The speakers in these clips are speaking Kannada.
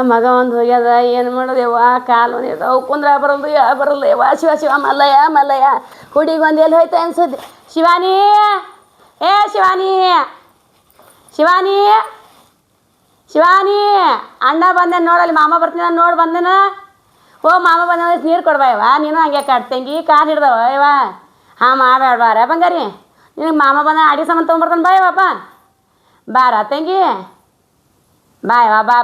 ಮಗ ಒಂದು ಹೋಗ್ಯದ ಏನು ಮಾಡೋದು ಯವ್ವ ಕಾಲು ಅವು ಕುಂದ್ರ ಬರೋದು ಬರಲ್ಲ ಯವ್ವ ಶಿವ ಮಲ್ಲಯ್ಯ ಮಲ್ಲಯ್ಯ ಹುಡುಗಿ ಒಂದು ಎಲ್ಲಿ ಹೋಯ್ತು ಅನ್ಸುತ್ತೆ ಶಿವಾನಿ ಏ ಶಿವಾನಿ ಶಿವಾನಿ ಶಿವಾನಿ ಅಣ್ಣ ಬಂದೇನು ನೋಡಲ್ಲಿ ಮಾಮ ಬರ್ತೀನಿ ನಾನು ನೋಡಿ ಬಂದೇನ ಓ ಮಾಮ ಬಂದ ನೀರು ಕೊಡ್ಬಾ ಯವ್ವ ನೀನು ಹಂಗೆ ಕಟ್ತಂಗಿ ಕಾಲು ಹಿಡ್ದವ ಯವ್ವ ಹಾಂ ಮಾಡಬೇಡ್ಬಾರ ಬಂಗಾರಿ ನಿನಗೆ ಮಾಮ ಬಂದ ಅಡಿ ಸಾಮಾನು ತೊಗೊಂಬರ್ತಾನೆ ಬಾ ಯವ್ವಪ್ಪ ಬಾರ ತಂಗಿ ಬಾ ಯವ್ವ ಬಾ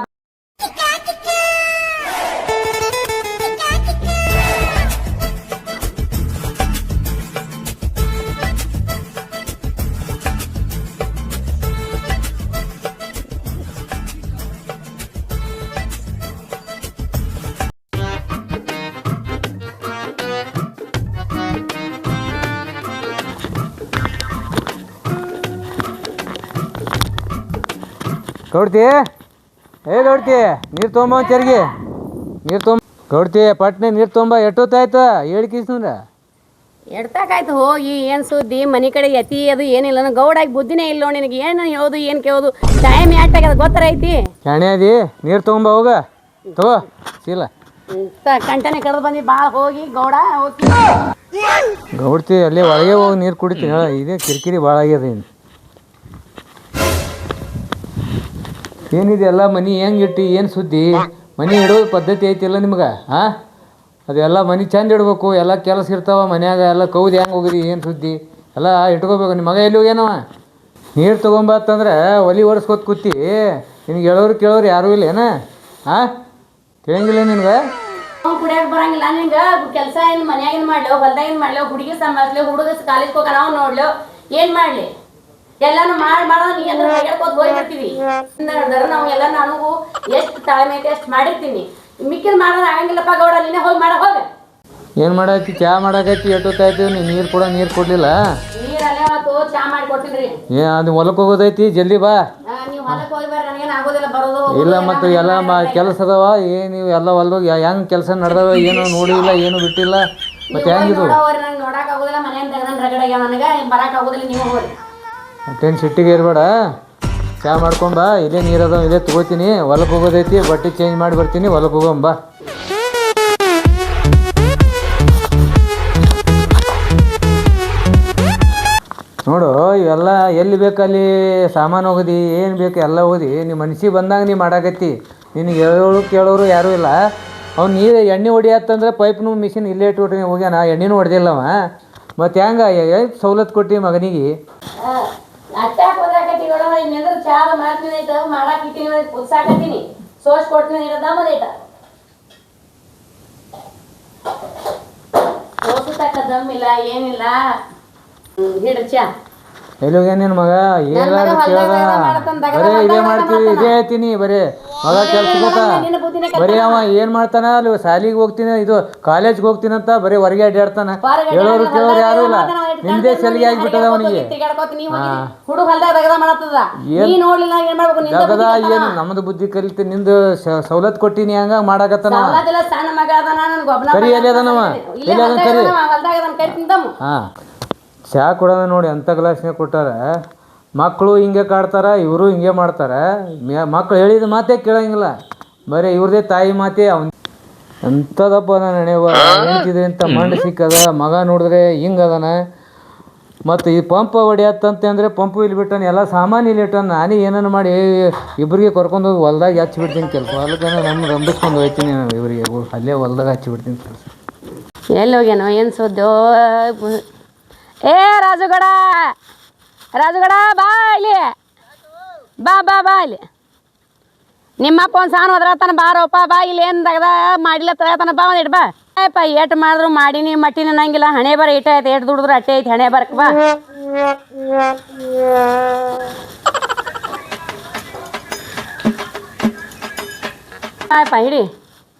ಗೌಡ್ತಿ ಗೌಡ್ತಿ ನೀರು ತೊಗೊಂಬ ಚರಿಗೆ ನೀರು ತೊಗೊಂಬ ಗೌಡ್ತಿ ಪಟ್ನೆ ನೀರು ತೊಗೊಂಬ ಎಷ್ಟೊತ್ತಾಯ್ತು ಹೇಳಿಕಿಸ್ನಂದ್ರೆ ಎಡ್ತಾಕಾಯ್ತು ಹೋಗಿ ಏನು ಸುದ್ದಿ ಮನೆ ಕಡೆ ಯತಿ ಅದು ಏನಿಲ್ಲ ನನಗೆ ಗೌಡಾಗಿ ಬುದ್ಧಿನೇ ಇಲ್ಲ ನಿನಗೆ ಏನು ಹೇಳೋದು ಏನು ಕೇಳೋದು ಟೈಮ್ ಯಾಟಾಗ್ಯದ ಗೊತ್ತರ ಐತಿ ಶಾಣೆ ಅದಿ ನೀರು ತೊಗೊಂಬ ಹೋಗ ತಗೋ ಚೀಲ ಕಂಟನೆ ಕಡ್ದು ಬಂದು ಭಾಳ ಹೋಗಿ ಗೌಡ ಹೋಗಿ ಗೌಡ್ತಿ ಅಲ್ಲೇ ಒಳಗೆ ಹೋಗಿ ನೀರು ಕುಡಿತೀನಿ ಹೇಳ ಇದೇ ಕಿರಿಕಿರಿ ಭಾಳ ಆಗ್ಯದ ಇನ್ನು ಏನಿದೆ ಎಲ್ಲ ಮನೆ ಹೆಂಗೆ ಇಟ್ಟು ಏನು ಸುದ್ದಿ ಮನೆ ಇಡೋದು ಪದ್ಧತಿ ಐತಿಲ್ಲ ನಿಮ್ಗೆ ಹಾಂ ಅದೆಲ್ಲ ಮನೆ ಚಂದ ಇಡ್ಬೇಕು ಎಲ್ಲ ಕೆಲಸ ಇರ್ತಾವ ಮನ್ಯಾಗ ಎಲ್ಲ ಕೌದು ಹೆಂಗೆ ಹೋಗಿದಿ ಏನು ಸುದ್ದಿ ಎಲ್ಲ ಇಟ್ಕೋಬೇಕು ನಿಮ್ಮ ಮಗ ಎಲ್ಲಿ ಹೋಗ್ಯಾನವ ನೀರು ತೊಗೊಂಬತ್ತಂದ್ರೆ ಒಲಿ ಒರೆಸ್ಕೊತ ಕೂತಿ ನಿನಗೆ ಹೇಳೋರು ಕೇಳೋರು ಯಾರೂ ಇಲ್ಲ ಏನ ಹಾಂ ತಿಳಿಯಂಗಿಲ್ಲ ನಿನ್ಗೆ ಕುಡಿಯಕ್ಕೆ ಬರಂಗಿಲ್ಲ ನಿಂಗೆ ಕೆಲಸ ಏನು ಮನ್ಯಾಗಿನ ಮಾಡ್ಲೋ ಹೊಲ್ದಾಗಿನ ಮಾಡ್ಲೋ ಹುಡುಗಿ ಸಂಭಾಳಿಸ್ಲಿ ಹುಡುಗ ಕಾಲೇಜ್ ಹೋಗ ನಾವು ನೋಡ್ಲೋ ಏನು ಮಾಡಲಿ ಎಲ್ಲಾನು ಮಾಡೋದು ನೀ ಅಂದ್ರೆ ಹೇಳ್ಕೊತ ಹೋಗ್ಬಿಡ್ತೀವಿ ನಾವು ಎಲ್ಲ ನನಗೂ ಎಷ್ಟು ತಾಳ್ಮೆ ಐತೆ ಅಷ್ಟು ಮಾಡಿರ್ತೀನಿ ಮಿಕ್ಕಿದ ಮಾಡೋದು ಆಗಂಗಿಲ್ಲಪ್ಪ ಗೌಡ ನೀನೇ ಹೋಗಿ ಮಾಡ ಹೋಗ ಏನು ಮಾಡಾಕಿ ಚಾ ಮಾಡಾಕೈತಿ ಎಷ್ಟೊತ್ತಾಯ್ತು ನೀರು ಕೂಡ ನೀರು ಕೊಡಲಿಲ್ಲ ನೀರು ಅಲ್ಲೇ ಅವತ್ತು ಚಾ ಮಾಡಿ ಕೊಡ್ತೀನಿ ಅದು ಹೊಲಕ್ಕೆ ಹೋಗೋದೈತಿ ಜಲ್ದಿ ಬಾ ನೀವು ಹೊಲಕ್ಕೆ ಹೋಗಿ ಬರ್ರಿ ನನಗೇನು ಆಗೋದಿಲ್ಲ ಬರೋದು ಇಲ್ಲ ಮತ್ತು ಎಲ್ಲ ಕೆಲಸ ಅದಾವ ಏನು ನೀವು ಎಲ್ಲ ಹೊಲ್ದಾಗ ಹೆಂಗೆ ಕೆಲಸ ನಡೆದವ ಏನು ನೋಡಿಲ್ಲ ಏನು ಬಿಟ್ಟಿಲ್ಲ ಮತ್ತು ಹೆಂಗಿದು ನಂಗೆ ನೋಡಕ್ ಆಗೋದಿಲ್ಲ ಮನೆಯಿಂದ ತೆಗೆದನ್ ರಗಡ ನನಗೆ ಬರಕ್ ಆಗೋದಿಲ್ಲ ನೀವು ಹೋಗಿ ಮತ್ತೇನು ಸಿಟ್ಟಿಗೆ ಇರಬೇಡ ಚಾ ಮಾಡ್ಕೊಂಬ ಇಲ್ಲೇ ನೀರು ಅದಾವ ಇಲ್ಲೇ ತೊಗೋತೀನಿ ಹೊಲಕ್ಕೆ ಹೋಗೋದೈತಿ ಬಟ್ಟೆ ಚೇಂಜ್ ಮಾಡಿ ಬರ್ತೀನಿ ಹೊಲಕ್ಕೆ ಹೋಗೋಂಬ ನೋಡು ಇವೆಲ್ಲ ಎಲ್ಲಿ ಬೇಕಲ್ಲಿ ಸಾಮಾನು ಹೋಗೋದಿ ಏನು ಬೇಕು ಎಲ್ಲ ಹೋಗಿ ನಿಮ್ಮ ಮನ್ಸಿಗೆ ಬಂದಾಗ ನೀ ಮಾಡಾಕತ್ತಿ ನಿನಗೆ ಹೇಳೋರು ಕೇಳೋರು ಯಾರೂ ಇಲ್ಲ ಅವ್ನು ನೀರು ಎಣ್ಣೆ ಹೊಡಿಯತ್ತಂದ್ರೆ ಪೈಪ್ನು ಮಿಷಿನ್ ಇಲ್ಲೇ ಇಟ್ಟು ಹೋಗ್ಯಾನ ಎಣ್ಣೆನೂ ಹೊಡೆದಿಲ್ಲವ ಮತ್ತು ಹೆಂಗೆ ಸವಲತ್ತು ಕೊಟ್ಟು ಮಗನಿಗೆ ಅಟ್ಟಾಕ್ ಹೋದಾಕತ್ತಿ ನೋಡೋಣ ಇನ್ನೆಂದ್ರೆ ಚಾ ಮಾಡ್ತೀನಿ ಐತ ಮಾಡಾಕ್ ಇಟ್ಟಿನಿ ಕುದ್ಸಾಕತ್ತೀನಿ ಸೋಸ್ ಕೊಡ್ತೀನಿ ಇರೋದಮ್ಮದೈತ ಸೋಸು ತಕ್ಕ ದಮ್ಮಿಲ್ಲ ಏನಿಲ್ಲ ಹಿಡ್ರಿ ಚಾ ಎಲ್ಲಿ ಹೋಗ್ಯಾನ ನಿನ್ನ ಮಗ ಏನಾದ್ರು ಕೇಳದ ಬರೇ ಇದೇ ಮಾಡ್ತೀವಿ ಇದೇ ಹೇಳ್ತೀನಿ ಬರೀ ಮಗ ಕೆಲ್ಸಕ್ಕೆ ಬರೀ ಅವ ಏನು ಮಾಡ್ತಾನ ಅಲ್ಲಿ ಶಾಲಿಗೆ ಹೋಗ್ತೀನಿ ಇದು ಕಾಲೇಜ್ಗೆ ಹೋಗ್ತೀನಿ ಅಂತ ಬರೀ ಹೊರಗೆ ಅಡ್ಡಾಡ್ತಾನ ಹೇಳೋರು ಕೇಳೋರು ಯಾರು ಇಲ್ಲ ನಿಂದೇ ಸಲಿಗೆ ಆಗಿಬಿಟ್ಟದ ಅವನಿಗೆ ಜಗದ ಏನು ನಮ್ದು ಬುದ್ಧಿ ಕಲಿತು ನಿಂದು ಸವಲತ್ತು ಕೊಟ್ಟಿನಿ ಹಂಗ ಮಾಡಾಕತ್ತಾನ ಕರಿ ಎಲ್ಲಿ ಅದನವ ಎಲ್ಲಿ ಅದನ್ ಕರಿ ಹಾಂ ಚಹಾ ಕೊಡೋದ ನೋಡಿ ಅಂಥ ಗ್ಲಾಸ್ನಾಗ ಕೊಟ್ಟಾರ ಮಕ್ಕಳು ಹಿಂಗೆ ಕಾಡ್ತಾರ ಇವರು ಹಿಂಗೆ ಮಾಡ್ತಾರೆ ಮಕ್ಕಳು ಹೇಳಿದ ಮಾತೇ ಕೇಳಂಗಿಲ್ಲ ಬರೀ ಇವ್ರದೇ ತಾಯಿ ಮಾತೇ ಅವ್ನು ಎಂಥದಪ್ಪ ನಾನು ನೆನೆಯುವ ಹೇಳ್ತಿದ್ರಿ ಅಂತ ಮಂಡು ಸಿಕ್ಕದ ಮಗ ನೋಡಿದ್ರೆ ಹಿಂಗೆ ಅದನ ಮತ್ತು ಈ ಪಂಪ್ ಹೊಡಿಯತ್ತಂತೆ ಅಂದರೆ ಪಂಪು ಇಲ್ಲಿ ಬಿಟ್ಟಾನೆ ಎಲ್ಲ ಸಾಮಾನು ಇಲ್ಲಿ ಇಟ್ಟಾನ ನಾನೇ ಏನನ್ನು ಮಾಡಿ ಇಬ್ಬರಿಗೆ ಕರ್ಕೊಂಡೋಗಿ ಹೊಲ್ದಾಗ ಹಚ್ಚಿಬಿಡ್ತೀನಿ ಕೆಲಸ ಹೊಲಕ್ಕೆ ನಮ್ಮ ರಂಬಿಸ್ಕೊಂಡು ಹೋಗ್ತೀನಿ ನಾನು ಇವರಿಗೆ ಅಲ್ಲೇ ಹೊಲ್ದಾಗ ಹಚ್ಚಿಬಿಡ್ತೀನಿ ಕೆಲಸ ಎಲ್ಲಿ ಹೋಗ್ಯಾನೋ ಏನು ಸುದ್ದೋ ಏ ರಾಜುಗಡ ಬಾ ಇಲ್ಲಿ ಬಾ ಇಲ್ಲಿ ನಿಮ್ಮಪ್ಪ ಒಂದು ಸಾನು ಹೋದ್ರತಾನ ಬಾರೋಪ್ಪ ಬಾ ಇಲ್ಲಿ ಏನು ತೆಗ್ದ ಮಾಡಿಲ್ಲ ತಗತಾನ ಬಾ ಒಂದು ಇಟ್ಟು ಬಾ ಏಪ್ಪ ಏಟು ಮಾಡಿದ್ರು ಮಾಡೀನಿ ಮಟ್ಟಿನ ಅನ್ನಂಗಿಲ್ಲ ಹಣೆ ಬರ ಇಟ್ಟೆ ಐತೆ ಏಟು ದುಡಿದ್ರು ಅಟ್ಟೆ ಐತಿ ಹಣೆ ಬರಕ್ಕೆ ಬಾ ಆಯ್ಪ ಹಿಡಿ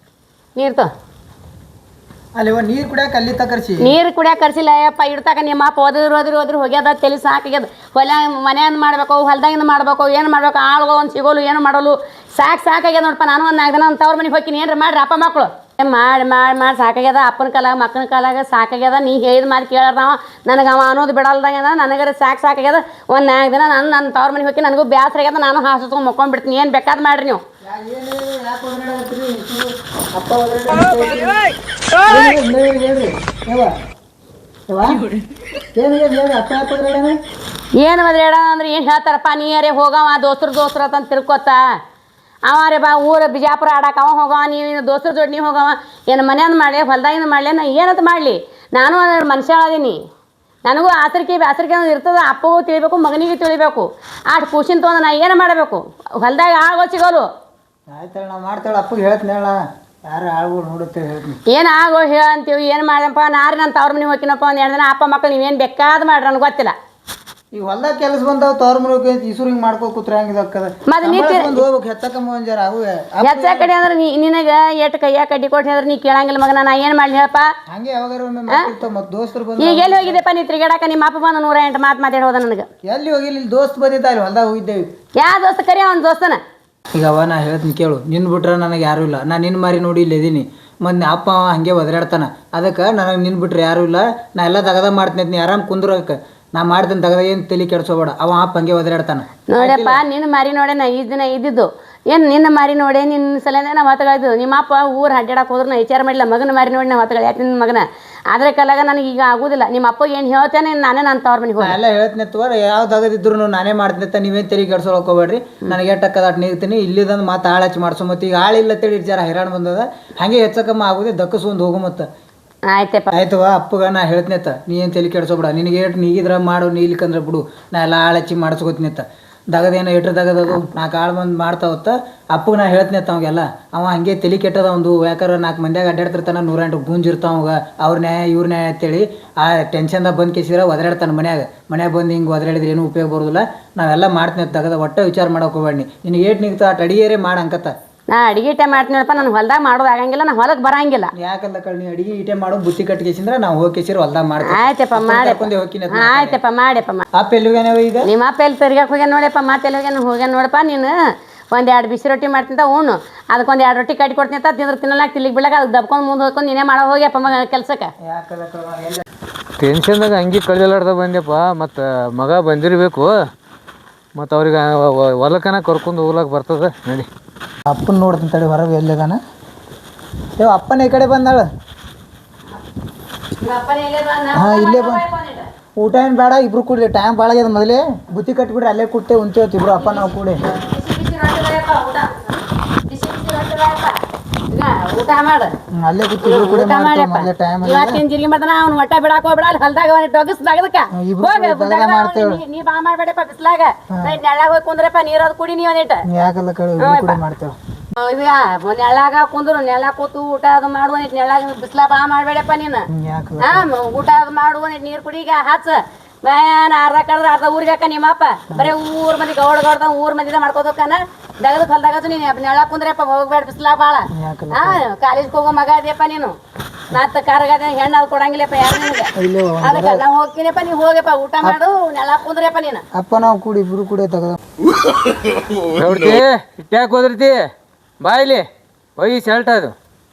ನೀರು ತೋ ಅಲ್ಲಿ ನೀರು ಕುಡಿಯಕ್ಕೆ ಅಲ್ಲಿ ತಕರ್ಸಿ ನೀರು ಕುಡಿಯಕ್ಕೆ ಕರ್ಸಿಲ್ಲ ಅಯ್ಯಪ್ಪ ಇಡ್ತಾಕ ನಿಮ್ಮ ಅಪ್ಪ ಓದಿದ್ರು ಹೋಗ್ಯದ ತಲೆ ಸಾಕಾಗ್ಯದ ಹೊಲ ಮನೆಯಿಂದ ಮಾಡ್ಬೇಕು ಹೊಲ್ದಾಗಿಂದ ಮಾಡ್ಬೇಕು ಏನು ಮಾಡ್ಬೇಕು ಆಳುಗಳು ಒಂದು ಸಿಗೋಲು ಏನು ಮಾಡೋಲು ಸಾಕಾಗ್ಯದ ನೋಡಪ್ಪ ನಾನು ಒಂದು 4 ದಿನ ಅಂತ ಅವ್ರ ಮನೆಗೆ ಹೋಗ್ತೀನಿ ಏನ್ರಿ ಮಾಡ್ರಿ ಅಪ್ಪ ಮಕ್ಕಳು ಮಾಡಿ ಸಾಕಾಗ್ಯದ ಅಪ್ಪನ ಕಾಲಾಗ ಮಕ್ಕನ ಕಾಲಾಗ ಸಾಕಾಗ್ಯದ ನೀ ಹೇಳಿದ ಮಾತು ಕೇಳಾರ್ದವ ನನಗೆ ಅವ ಅನ್ನೋದು ಬಿಡಲ್ದಂಗ ನನಗರ ಸಾಕಾಗ್ಯದ ಒಂದು 4 ದಿನ ನನ್ನ ತವ್ರ ಮನೆಗೆ ಹೋಗಿ ನನಗೂ ಬ್ಯಾಸರ ಆಗ್ಯದ ನಾನು ಹಾಸ್ಕೊಂಡು ಮಕ್ಕೊಂಡ್ಬಿಡ್ತೀನಿ ಏನು ಬೇಕಾದ್ ಮಾಡ್ರಿ ನೀವು ಅಪ್ಪ ಹೇಳ್ರಿ ಅಪ್ಪ ಏನು ಮದ್ರೇಡ ಅಂದ್ರೆ ಏನು ಹೇಳ್ತಾರಪ್ಪ ನೀರೇ ಹೋಗವ ದೋಸ್ತ್ರ ಅಂತ ತಿರ್ಕೋತ ಅವ ಬಾ ಊರು ಬಿಜಾಪುರ ಆಡಕ್ಕೆ ಅವ ಹೋಗವ ನೀವು ದೋಸ್ತರ ಜೋಡಿ ನೀವು ಹೋಗವ ಏನು ಮನೆಯಂದು ಮಾಡಲಿ ಹೊಲ್ದಾಗಿಂದ ಮಾಡಲಿ ನಾ ಏನಂತ ಮಾಡಲಿ ನಾನು ಮನುಷ್ಯ ಅದೀನಿ ನನಗೂ ಆಸರಿಕೆ ಅನ್ನೋದು ಇರ್ತದೆ ಅಪ್ಪಗೂ ತಿಳಿಬೇಕು ಮಗನಿಗೆ ತಿಳಿಬೇಕು ಆಟ ಖುಷಿನ ತೊಗೊಂಡು ನಾ ಏನು ಮಾಡಬೇಕು ಹೊಲ್ದಾಗ ಆಗೋ ಸಿಗೋಲು ಆಯ್ತಾಳ ನಾವು ಮಾಡ್ತಾಳೆ ಅಪ್ಪಗೆ ಹೇಳ್ತೀನಿ ಹೇಳ ಯಾರು ಆಳ್ಗಳು ನೋಡುತ್ತೆ ಹೇಳ್ತೀನಿ ಏನು ಆಗೋ ಅಂತೀವಿ ಏನು ಮಾಡಪ್ಪ ನಾರು ನಾನು ತವ್ರ ಮನೆ ಹೋಗಿನಪ್ಪ ಒಂದು 2 ದಿನ ಅಪ್ಪ ಮಕ್ಕಳು ನೀವೇನು ಬೇಕಾದ್ ಮಾಡ್ರಿ ನನಗೆ ಗೊತ್ತಿಲ್ಲ ಈಗ ಹೊಲ್ದಾಗ ಕೆಲಸ ಬಂದಾವ ತವ್ರ ಮನೆ ಈಸೂರು ಹಿಂಗೆ ಮಾಡ್ಕೋ ಕೂತ್ರೆ ಹಂಗಿದ ಮತ್ತೆ ನೀ ಹೋಗ್ಬೇಕು ಹೆಚ್ಚಕಮ್ಮ ಒಂಜಾರ ಅವು ಹೆಚ್ಚ ಕಡೆ ಅಂದ್ರೆ ನಿನಗೆ ಎಷ್ಟು ಕೈಯಾಗ ಕಡ್ಡಿ ಕೊಟ್ಟು ಅಂದ್ರೆ ನೀ ಕೇಳಂಗಿಲ್ಲ ಮಗನ ನಾ ಏನು ಮಾಡಲಿ ಹೇಳಪ್ಪ ಹಂಗೆ ಯಾವಾಗಾರ ಒಮ್ಮೆ ಮಾಡ್ತಿರ್ತಾವ ಮತ್ತೆ ದೋಸ್ತರು ಬಂದು ಈಗ ಎಲ್ಲಿ ಹೋಗಿದ್ದೆಪ್ಪ ನೀ ತಿರುಗಾಡಕ ನಿಮ್ಮ ಅಪ್ಪ ಬಂದು 108 ಮಾತು ಮಾತಾಡಿ ಹೋದ ನನಗೆ ಎಲ್ಲಿ ಹೋಗಿಲ್ಲ ಇಲ್ಲಿ ದೋಸ್ತ್ ಬಂದಿದ್ದ ಅಲ್ಲಿ ಹೊಲ್ದಾಗ ಹೋಗಿದ್ದೇವೆ ಯಾವ ದೋಸ್ತ ಕರಿ ಅವ್ನ ದೋಸ್ತನ ಈಗ ಅವ ನಾ ಹೇಳ್ತೀನಿ ಕೇಳು ನಿನ್ನ ಬಿಟ್ರೆ ನನಗೆ ಯಾರೂ ಇಲ್ಲ ನಾನು ನಿನ್ನ ಮಾರಿ ನೋಡಿ ಇಲ್ಲಿ ಇದೀನಿ ಮತ್ತು ಅಪ್ಪ ಅವ ಹಂಗೆ ಒದರಾಡ್ತಾನೆ ಅದಕ್ಕೆ ನನಗೆ ನಿನ್ನ ಬಿಟ್ರೆ ಯಾರೂ ಇಲ್ಲ ನಾ ಎಲ್ಲ ತಗದ ಮಾಡ್ತೀನಿ ನೀ ಆರಾಮ್ ಕುಂದ್ರಕ್ಕೆ ನಾ ಮಾಡ್ತೀನಿ ತಗದ ಏನು ತಲೆ ಕೆಡ್ಸೋಬೇಡ ಅವ ಅಪ್ಪ ಹಂಗೆ ಒದರಾಡ್ತಾನೆ ನೋಡಪ್ಪ ನಿನ್ನ ಮಾರಿ ನೋಡೆ ನಾ ಈ ದಿನ ಇದ್ದಿದ್ದು ಏನು ನಿನ್ನ ಮಾರಿ ನೋಡೆ ನಿನ್ನ ಸಲನೇ ನಾವು ಹೊತ್ತಗಳಿದ್ದು ನಿಮ್ಮ ಅಪ್ಪ ಊರು ಅಡ್ಡಾಡಕ್ಕೆ ಹೋದ್ರೆ ನಾ ವಿಚಾರ ಮಾಡಿಲ್ಲ ಮಗನ ಮಾರಿ ನೋಡಿ ನಾವು ಹೊತ್ತಗಳು ಯಾಕೆ ನಿನ್ನ ಮಗನ ಅದ್ರ ಕಲಾಗ ನನಗೆ ಈಗ ಆಗೋದಿಲ್ಲ ನಿಮ್ಮ ಅಪ್ಪಗೆ ಏನು ಹೇಳ್ತೇನೆ ನಾನೇ ನನ್ನ ತವ್ರ ಮನೆಗೆ ಹೋಗಿ ಎಲ್ಲ ಹೇಳ್ತೀನಿ ತೋರ ಯಾವ್ದು ಆಗದಿದ್ರು ನಾನೇ ಮಾಡ್ತೀನಿ ನೀವೇನು ತಲೆ ಕೆಡ್ಸೋಕೆ ಹೋಗ್ಬೇಡ್ರಿ ನನಗೆ ಟಕ್ಕದಾಟ್ ನೀಗ್ತೀನಿ ಇಲ್ಲಿದಂದು ಮತ್ತೆ ಆಳು ಹಚ್ಚಿ ಮಾಡ್ಸೋ ಮತ್ತು ಈಗ ಆಳಿಲ್ಲ ತಿಳಿ ಜರ ಹೈರಾಣ ಬಂದದ ಹಾಗೆ ಹೆಚ್ಚಕಮ್ಮ ಆಗೋದೇ ದಕ್ಕಸ್ಕೊಂಡು ಹೋಗು ಮತ್ತು ಆಯ್ತಪ್ಪ ಆಯ್ತವ ಅಪ್ಪಗ ನಾ ಹೇಳ್ತೀನತ್ತ ನೀ ಏನು ತಲೆ ಕೆಡ್ಸೋಬೇಡ ನಿನಗೆ ಏಟು ನೀಗಿದ್ರ ಮಾಡು ನೀಲಿಕಂದ್ರೆ ಬಿಡು ನಾ ಎಲ್ಲ ಆಳು ಹಚ್ಚಿ ಮಾಡ್ಸ್ಕೊತೀನಿತ್ತ ದಗದೇನೋ ಏಟ್ರ ದಗದದು 4 ಆಳು ಬಂದು ಮಾಡ್ತಾವತ್ತ ಅಪ್ಪಗೆ ನಾ ಹೇಳ್ತೀನತ್ತ ಅವಾಗೆಲ್ಲ ಅವ ಹಂಗೆ ತಲೆ ಕೆಟ್ಟದ ಒಂದು ಯಾಕಂದ್ರೆ 4 ಮಂದಿಯಾಗ ಅಡ್ಡಾಡ್ತಿರ್ತಾನೆ 108 ಗುಂಜಿರ್ತಾವ ಅವಾಗ ಅವ್ರ ನ್ಯಾಯ ಇವ್ರ ನ್ಯಾಯ ಅಂತೇಳಿ ಆ ಟೆನ್ಷನ್ದಾಗ ಬಂದು ಕೇಸಿದ್ರೆ ಒದರಾಡ್ತಾನೆ ಮನ್ಯಾಗ ಬಂದು ಹಿಂಗೆ ಒದರಾಡಿದ್ರೆ ಏನೂ ಉಪಯೋಗ ಬರೋದಿಲ್ಲ ನಾವೆಲ್ಲ ಮಾಡ್ತೀನಿ ದಗದ ಒಟ್ಟೆ ವಿಚಾರ ಮಾಡೋಕೆ ಹೋಗ್ಬೇಡಿ ನಿನಗೆ ಏಟು ನಿಗ್ತಾ ಅಟ್ ಅಡಿಗೆರೇ ಮಾಡಿ ಅಂಕತ್ತ ನಾ ಅಡಿಗೆ ಇಟ್ಟೆ ಮಾಡ್ತೀನಪ್ಪ ನಾನು ಹೊಲ್ದಾಗ ಮಾಡೋದು ಆಗಂಗಿಲ್ಲ ನಾ ಹೊಲಕ್ಕೆ ಬರಂಗಿಲ್ಲ ಯಾಕಂದ ಕಳ್ಳಿ ಅಡಿಗೆ ಇಟೆ ಮಾಡೋ ಬುತ್ತಿ ಕಟ್ಟಿಗೆಸಿಂದ್ರೆ ನಾವು ಹೋಗಿ ಕೇಸಿರ ಹೊಲ್ದಾಗ ಮಾಡ್ತೀವಿ ಆಯ್ತಪ್ಪ ಮಾಡಿ ಆಯ್ತಪ್ಪ ಮಾಡಿಯಪ್ಪ ಅಪ್ಪ ಎಲ್ಲಿಗೇನವ ಈಗ ನಿಮ್ಮ ಅಪ್ಪ ಎಲ್ಲಿ ತಿರ್ಗಾಕ್ ಹೋಗ್ಯಾನ ನೋಡಪ್ಪ ಮತ್ತೆ ಎಲ್ಲಿ ಹೋಗ್ಯಾನ ನೋಡಪ್ಪ ನೀನು 1-2 ಬಿಸಿ ರೊಟ್ಟಿ ಮಾಡ್ತಿಂತ ಉಣ್ಣು ಅದಕ್ಕೆ 1-2 ರೊಟ್ಟಿ ಕಟ್ಟಿ ಕೊಡ್ತೀನಿ ಅಂತ ತಿಂದ್ರೆ ತಿನ್ನಲಾಕ ತಿಲ್ಲಿಗೆ ಬಿಡಕ್ಕೆ ಅದಕ್ಕೆ ದಬ್ಕೊಂಡು ಮುಂದೆ ಹೋಗ್ಕೊಂಡು ನೀನೇ ಮಾಡೋ ಹೋಗ್ಯಪ್ಪ ಮಗ ಕೆಲ್ಸಕ್ಕೆ ಟೆನ್ಷನ್ದಾಗ ಹಂಗೆ ಕಳಿಲಾರ್ದ ಬಂದ್ಯಪ್ಪ ಮತ್ತು ಮಗ ಬಂದಿರಬೇಕು ಮತ್ತು ಅವ್ರಿಗೆ ಹೊಲಕ್ಕನ ಕರ್ಕೊಂಡು ಹೋಗ್ಲಕ್ಕೆ ಬರ್ತದೆ ನಡಿ ಅಪ್ಪನ ನೋಡ್ತೀನಿ ತಡಿ ಹೊರಗೆ ಎಲ್ಲಿದಾನ ಅಪ್ಪನ ಈ ಕಡೆ ಬಂದಾಳ ಹಾಂ ಇಲ್ಲೇ ಬಂದು ಊಟ ಏನು ಬೇಡ ಇಬ್ರು ಕೂಡಿ ಟೈಮ್ ಭಾಳ ಆಗ್ಯದ ಮೊದಲೇ ಬುತ್ತಿ ಕಟ್ಬಿಡ್ರಿ ಅಲ್ಲೇ ಕೊಟ್ಟೆ ಉಂಚೇವತ್ತು ಇಬ್ರು ಅಪ್ಪ ನಾವು ಕೂಡಿ ಊಟ ಮಾಡ ಅಲ್ಲೇ ಕೂತಿ ಇಬ್ರು ಕೂಡಿ ಮಾಡ್ತೇವೆ ಟೈಮ್ ಇವತ್ತಿನ ಜಿರ್ಗಿ ಮಾಡ್ತಾನ ಅವ್ನು ಒಟ್ಟ ಬಿಡಾಕ ಹೋಗ್ಬಿಡ ಅಲ್ಲಿ ಹೊಲ್ದಾಗ ಟೊಗಸ್ದಾಗದಕ್ಕ ನೀ ಬಾ ಮಾಡ್ಬೇಡಪ್ಪ ಬಿಸ್ಲಾಗ ನೆಳ್ಳಾಗ ಹೋಗಿ ಕುಂದ್ರಪ್ಪ ನೀರದ್ ಕುಡಿ ನೀ ಒಂದಿಟ್ಟು ಯಾಕಲ್ಲ ಕಡೆ ಇಬ್ರು ಕೂಡಿ ಮಾಡ್ತೇವೆ ಈಗ ನೆಳ್ಳಾಗ ಕುಂದ್ರು ನೆಳ್ಳ ಕೂತು ಊಟ ಅದು ಮಾಡುವ ನೆಳ್ಳಾಗ ಬಿಸ್ಲಾ ಬಾ ಮಾಡ್ಬೇಡಪ್ಪ ನೀನು ಹಾ ಊಟ ಅದು ಮಾಡುವ ನೀರ್ ಕುಡಿ ಈಗ ಹಚ್ಚ ನಾನು ಅರ್ಧ ಕಳೆದ್ರೆ ಅರ್ಧ ಊರಿಗೆ ಹಾಕ ನಿಮ್ಮಪ್ಪ ಬರೀ ಊರ್ ಮಂದಿ ಗೌಡ ಊರ್ ಮಂದಿದ ಮಾಡ್ಕೋದಕ್ಕನ ದಗದ ಹೊಲ್ದಾಗ ನೀನು ನೆಳ ಕುಂದ್ರಪ್ಪ ಹೋಗ್ಬೇಡ ಬಿಸ್ಲಾ ಬಾಳ ಹಾ ಕಾಲೇಜ್ಗೆ ಹೋಗೋ ಮಗ ಅದೇಪ್ಪ ನೀನು ನಾತ್ ಕಾರ್ಗದ ಹೆಣ್ಣು ಅದು ಕೊಡಂಗಿಲ್ಲಪ್ಪ ಯಾರು ನಿನಗೆ ಅದಕ್ಕೆ ನಾವು ಹೋಗ್ತೀನಪ್ಪ ನೀವು ಹೋಗಪ್ಪ ಊಟ ಮಾಡು ನೆಳ ಕುಂದ್ರಪ್ಪ ನೀನು ಅಪ್ಪ ನಾವು ಕೂಡಿ ಇಬ್ರು ಕೂಡಿ ತಗದ ನೋಡ್ತಿ ಇಟ್ಯಾಕೆ ಹೋದ್ರತಿ ಬಾಯಿಲಿ ಹೋಗಿ ಶರ್ಟ್ ಅದು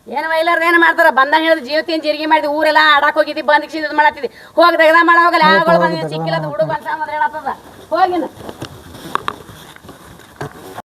ಏನು ವೈಲಾರ್ದ ಏನು ಮಾಡ್ತಾರ ಬಂದ ಹೇಳಿದ್ ಜೀವತಿನ ಜೀರಿಗೆ ಮಾಡಿದ್ವಿ ಊರೆಲ್ಲ ಆಡಕ್ಕೆ ಹೋಗಿದ್ದಿ ಬಂದು ಮಾಡತ್ತಿದ್ದಿ ಹೋಗಿ ತೆಗ್ದ ಮಾಡ ಹೋಗಲ್ಲ ಆಗಳು ಬಂದು ಸಿಕ್ಕಿಲ್ಲ ಹುಡುಗ ಅಂತ ಹೇಳತ್ತದ ಹೋಗಿನ